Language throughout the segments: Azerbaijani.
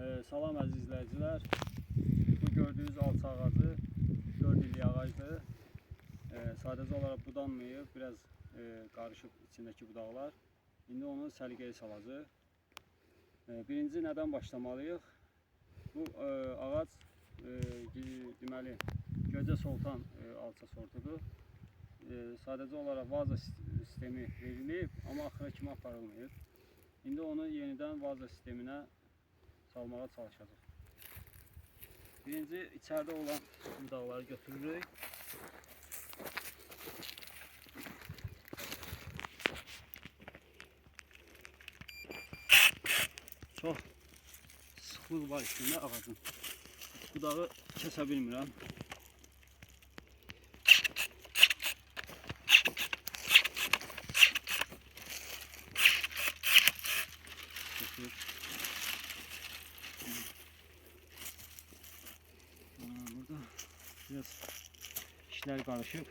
Salam əziz izləyicilər. Bu gördüyünüz alça ağacı 4 illik ağacdır. Sadəcə olaraq budanmayıb, biraz qarışıb içindəki budaqlar. İndi onu səliqəyə salacaq. Birinci nədən başlamalıyıq? Bu ağac deməli Göcə Sultan alça sortudur. Sadəcə olaraq vaza sistemi verilib, amma axıra kimi aparılmayıb. İndi onu yenidən vaza sisteminə salmağa çalışacaq. Birinci içəridə olan budaqları götürürük. Çox sıxlıq var içində ağacın. Budağı kəsə bilmirəm. Burada biraz işler karışık.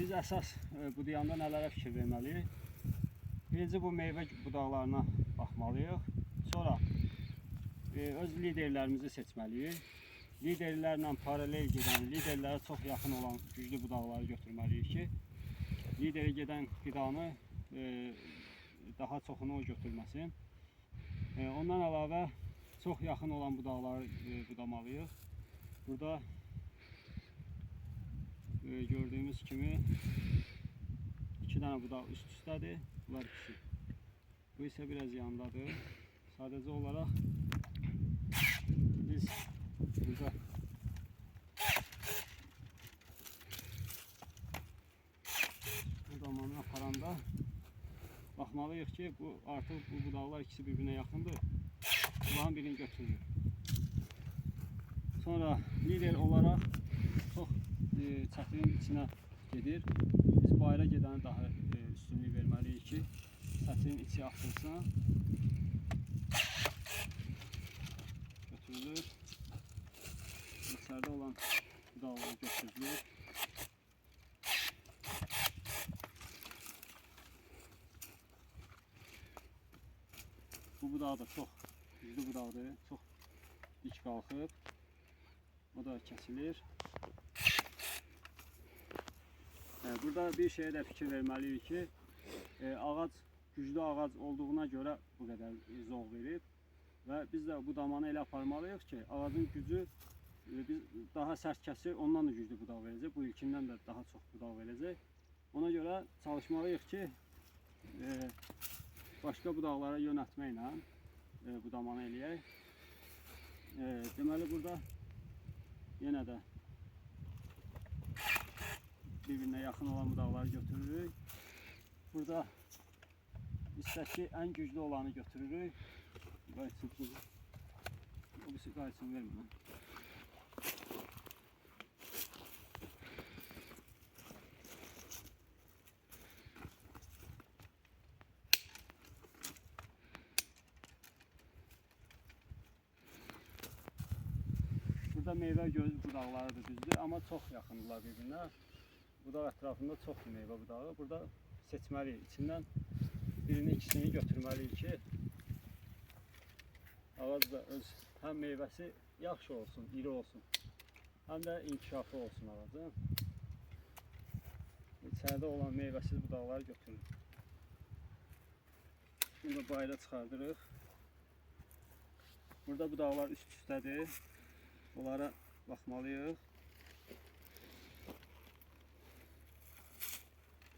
Biz əsas budayanda nələrə fikir verməliyik? Birinci bu meyvə budaqlarına baxmalıyıq. Sonra öz liderlərimizi seçməliyik. Liderlərlə paralel gedən, liderlərə çox yaxın olan güclü budaqları götürməliyik ki, liderə gedən qidanı daha çoxunu o götürməsin. Ondan əlavə çox yaxın olan budaqları budamalıyıq. Burada gördüğümüz kimi 2 tane budaq üst-üstədir. Bunlar ikisi. Bu ise biraz yandadır. Sadəcə olaraq biz burada budamanı aparanda baxmalıyıq ki, artıq bu budaqlar ikisi birbirine yaxındır. Budağın birini götürür. Sonra lider olaraq çox çətirin içinə gedir. Biz bayıra gedəni daha üstünlük verməliyik ki, çətirin içi açılsın. Götürülür. İçərdə olan budaqları götürülür. Bu budaq da çox güclü budaqdır. Çox dik qalxıb. O da kəsilir. Burada bir şeye de fikir verməliyik ki, ağac güclü ağac olduğuna göre bu kadar zoğ verib və biz də budamanı elə aparmalıyıq ki, ağacın gücü biz daha sərt kəsir, ondan da güclü budaq verəcək. Bu ilkindən də daha çox budaq verəcək. Ona görə çalışmalıyıq ki, başqa budaqlara yönəltməklə budamanı eləyək. Deməli burada yenə də birbirine yakın olan budaqları götürürük. Burada üstteki en güçlü olanı götürürük. Qayıtsın. O birisi qayıtsın, vermə. Burada meyvə göz budaqlarıdır, düzdür, amma çox yaxındırlar birbirine. Budaq ətrafında çoxdur meyvə budağı. Burada seçməliyik. İçindən birini, ikisini götürməliyik ki, ağac da öz həm meyvəsi yaxşı olsun, iri olsun, həm də inkişafı olsun ağacın. İçəridə olan meyvəsiz budaqları götürürük. Bunu da bayıra çıxardırıq. Burada budaqlar üst-üstədir. Onlara baxmalıyıq.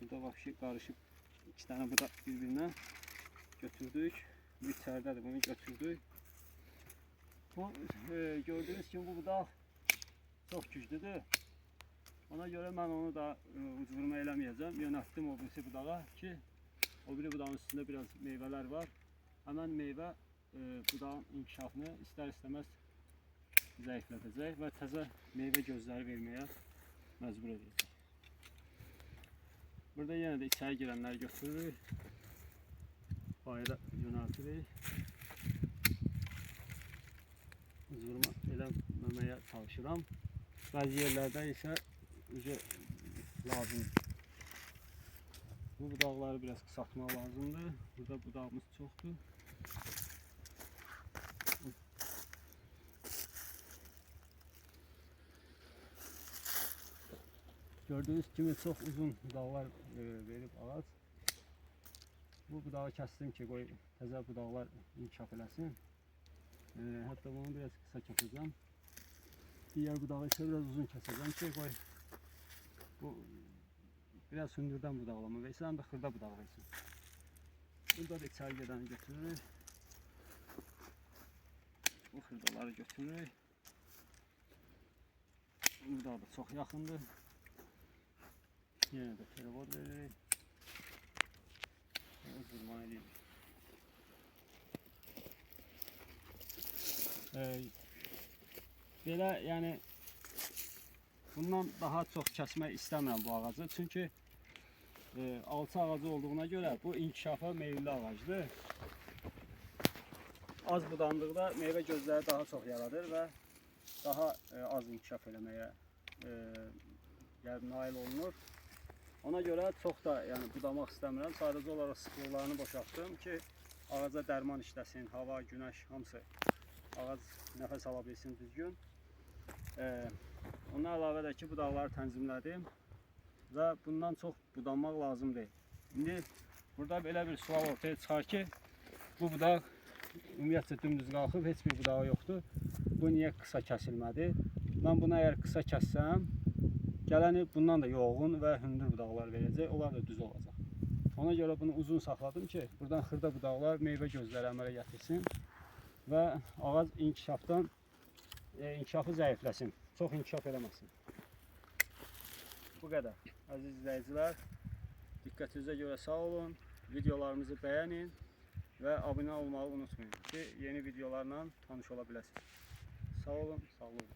Burada vahşi karışık iki tane budaq birbirine. götürdük. Bu içəridədir, bunu götürdük. Bu gördüğünüz kimi bu budaq çox güclüdür. Ona görə mən onu da ucvurma eləməyəcəm. Yönəltdim o birisi budağa ki, o biri budağın üstündə biraz meyvələr var. Həmən meyvə budağın inkişafını istər-istəməz zəiflədəcək və təzə meyvə gözləri verməyə məcbur edəcək. Burada yenə də içəri girənləri götürürük. Bayıra yönəltirik. Ucvurma eləməməyə çalışıram. Bəzi yerlərdə isə lazım. Bu budaqları biraz kısaltmaq lazımdır. Burada budağımız çoxdur. Gördüğünüz kimi çox uzun budaqlar verib ağac. Bu budağı kəsdim ki, qoy təzə budaqlar inkişaf eləsin. Hətta bunu biraz kısa kəsəcəm. Diğer budağı ise biraz uzun keseceğim ki, qoy bu biraz hündürdən budaqlama versin, həm də xırda budaq versin. Burada da içəri gedəni götürürük. Bu xırdaları götürürük. Burada da çox yaxındır. Yenə də perevod veririk. Vurma edirik. Belə, yəni bundan daha çox kəsmək istəmirəm bu ağacı. Çünki alça ağacı olduğuna görə bu inkişafa meyilli ağacdır. Az budandıqda meyvə gözləri daha çox yaradır və daha az inkişaf eləməyə nail olunur. Ona görə çox da yəni budamaq istəmirəm. Sadəcə olaraq sıxlıqlarını boşaltdım ki, ağaca dərman işləsin, hava, günəş hamısı ağac nəfəs ala bilsin düzgün. Ona əlavə də ki, budaqları tənzimlədim və bundan çox budanmaq lazım deyil. İndi burada belə bir sual ortaya çıxar ki, bu budaq ümumiyyətlə dümdüz qalxıb, heç bir budağı yoxdur. Bu niyə qısa kəsilmədi? Mən bunu əgər qısa kəssəm, gələni bundan da yoğun və hündür budaqlar verəcək, onlar da düz olacaq. Ona görə bunu uzun saxladım ki, buradan xırda budaqlar meyvə gözləri əmələ gətirsin və ağac inkişafı zəifləsin, çox inkişaf eləməsin. Bu qədər. Əziz izləyicilər, diqqətinizə görə sağ olun, videolarımızı bəyənin və abunə olmağı unutmayın ki, yeni videolarla tanış ola biləsiniz. Sağ olun, sağ olun.